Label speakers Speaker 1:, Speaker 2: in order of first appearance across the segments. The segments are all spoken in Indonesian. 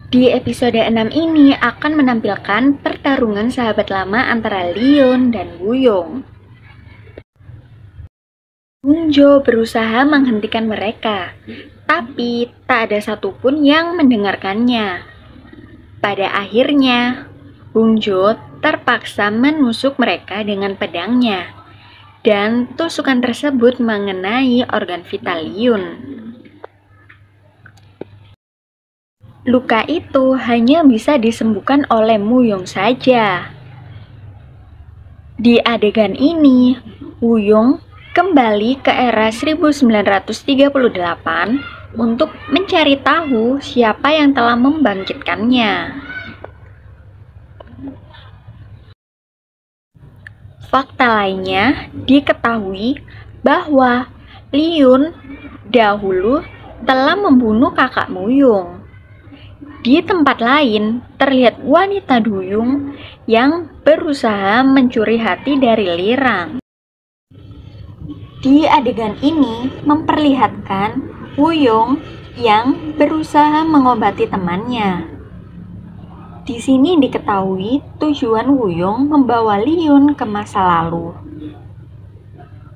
Speaker 1: Di episode 6 ini akan menampilkan pertarungan sahabat lama antara Leon dan Wuyong. Hongjo berusaha menghentikan mereka, tapi tak ada satupun yang mendengarkannya. Pada akhirnya, Hongjo terpaksa menusuk mereka dengan pedangnya, dan tusukan tersebut mengenai organ vital Leon. Luka itu hanya bisa disembuhkan oleh Wuyong saja. Di adegan ini, Wuyong kembali ke era 1938 untuk mencari tahu siapa yang telah membangkitkannya. Fakta lainnya diketahui bahwa Leon dahulu telah membunuh kakak Wuyong. Di tempat lain, terlihat wanita duyung yang berusaha mencuri hati dari Lirang. Di adegan ini memperlihatkan Wuyong yang berusaha mengobati temannya. Di sini diketahui tujuan Wuyong membawa Leon ke masa lalu.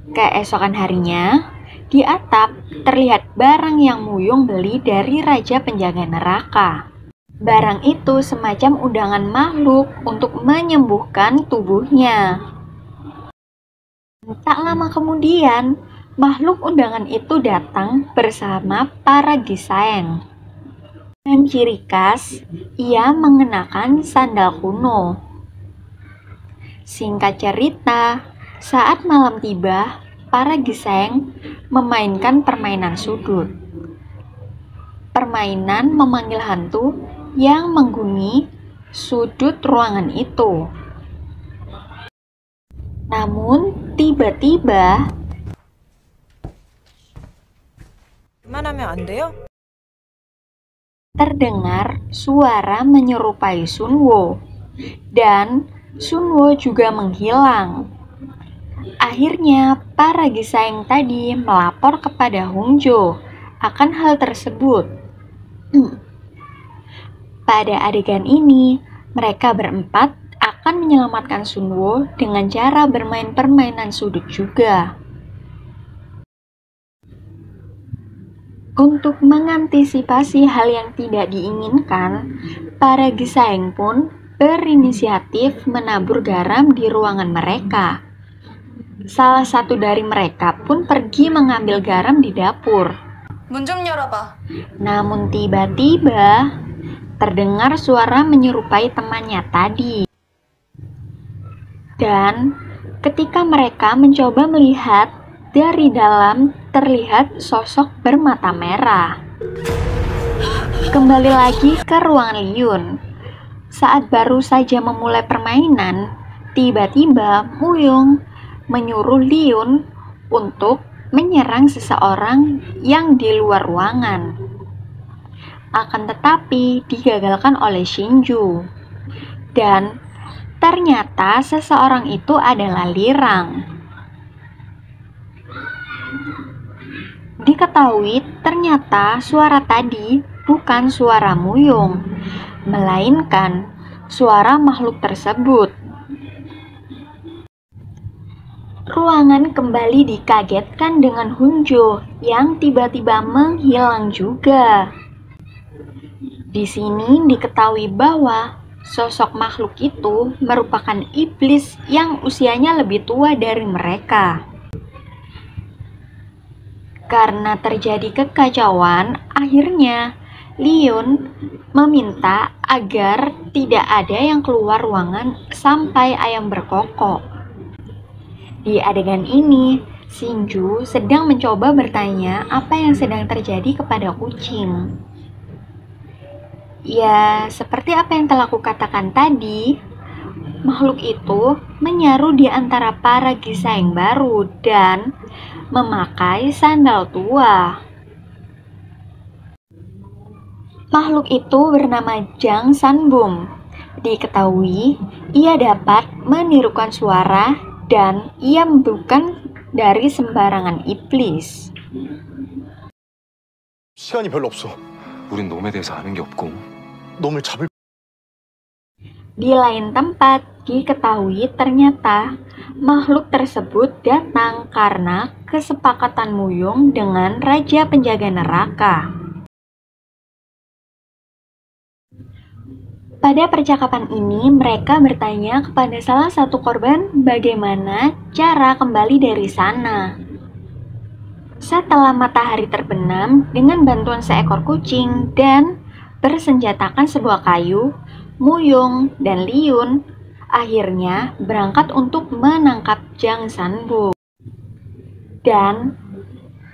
Speaker 1: Keesokan harinya, di atap terlihat barang yang Wuyong beli dari Raja Penjaga Neraka. Barang itu semacam undangan makhluk untuk menyembuhkan tubuhnya. Tak lama kemudian, makhluk undangan itu datang bersama para Gisaeng. Dengan ciri khas, ia mengenakan sandal kuno. Singkat cerita, saat malam tiba, para Gisaeng memainkan permainan sudut. Permainan memanggil hantu yang menghuni sudut ruangan itu. Namun, tiba-tiba
Speaker 2: 그만하면 안 돼요?
Speaker 1: terdengar suara menyerupai Sunwo, dan Sunwo juga menghilang. Akhirnya, para Gisaeng tadi melapor kepada Hongjo akan hal tersebut. Pada adegan ini, mereka berempat akan menyelamatkan Sunwo dengan cara bermain permainan sudut juga. Untuk mengantisipasi hal yang tidak diinginkan, para Gisaeng pun berinisiatif menabur garam di ruangan mereka. Salah satu dari mereka pun pergi mengambil garam di dapur.
Speaker 2: 문 좀 열어봐.
Speaker 1: Namun tiba-tiba terdengar suara menyerupai temannya tadi. Dan ketika mereka mencoba melihat, dari dalam terlihat sosok bermata merah. Kembali lagi ke ruangan Leon. Saat baru saja memulai permainan, tiba-tiba Wuyong menyuruh Leon untuk menyerang seseorang yang di luar ruangan. Akan tetapi digagalkan oleh Shinju. Dan ternyata seseorang itu adalah Lirang. Diketahui ternyata suara tadi bukan suara Wuyong, melainkan suara makhluk tersebut. Ruangan kembali dikagetkan dengan Hongjo yang tiba-tiba menghilang juga. Di sini diketahui bahwa sosok makhluk itu merupakan iblis yang usianya lebih tua dari mereka. Karena terjadi kekacauan, akhirnya Leon meminta agar tidak ada yang keluar ruangan sampai ayam berkokok. Di adegan ini, Shinju sedang mencoba bertanya apa yang sedang terjadi kepada kucing. Ya, seperti apa yang telah kukatakan tadi, makhluk itu menyaru di antara para Gisaeng baru dan memakai sandal tua. Makhluk itu bernama Jang Sanbum. Diketahui ia dapat menirukan suara dan ia bukan dari sembarangan iblis.
Speaker 3: 시간이 별로 없어.
Speaker 4: 우린 놈에 대해서 아는 게 없고
Speaker 3: 놈을 잡을
Speaker 1: Di lain tempat, diketahui ternyata makhluk tersebut datang karena kesepakatan Muyung dengan Raja Penjaga Neraka. Pada percakapan ini, mereka bertanya kepada salah satu korban bagaimana cara kembali dari sana. Setelah matahari terbenam dengan bantuan seekor kucing dan bersenjatakan sebuah kayu, Muyung dan Liyun akhirnya berangkat untuk menangkap Jang Sanbo. Dan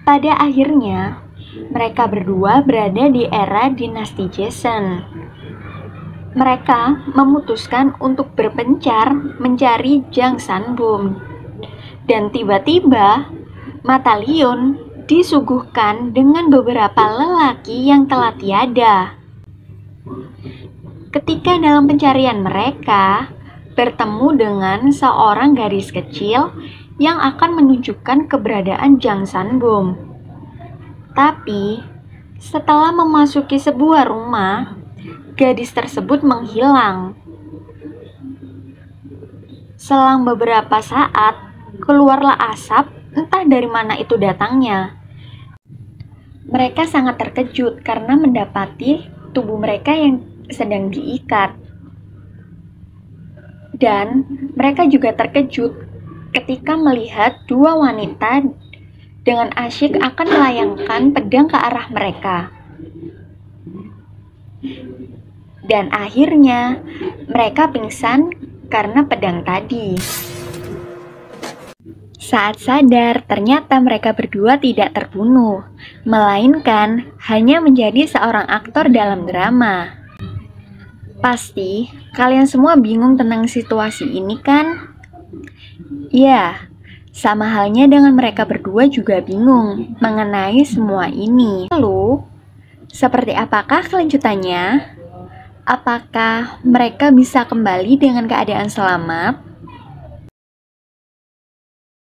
Speaker 1: pada akhirnya mereka berdua berada di era dinasti Joseon. Mereka memutuskan untuk berpencar mencari Jang Sanbo. Dan tiba-tiba mata Liyun disuguhkan dengan beberapa lelaki yang telah tiada. Ketika dalam pencarian mereka bertemu dengan seorang gadis kecil yang akan menunjukkan keberadaan Jang Sanbo. Tapi setelah memasuki sebuah rumah, gadis tersebut menghilang. Selang beberapa saat, keluarlah asap, entah dari mana itu datangnya. Mereka sangat terkejut karena mendapati tubuh mereka yang sedang diikat. Dan mereka juga terkejut ketika melihat dua wanita dengan asyik akan melayangkan pedang ke arah mereka. Dan akhirnya mereka pingsan karena pedang tadi. Saat sadar, ternyata mereka berdua tidak terbunuh, melainkan hanya menjadi seorang aktor dalam drama. Pasti kalian semua bingung tentang situasi ini kan? Ya, sama halnya dengan mereka berdua juga bingung mengenai semua ini. Lalu, seperti apakah kelanjutannya? Apakah mereka bisa kembali dengan keadaan selamat?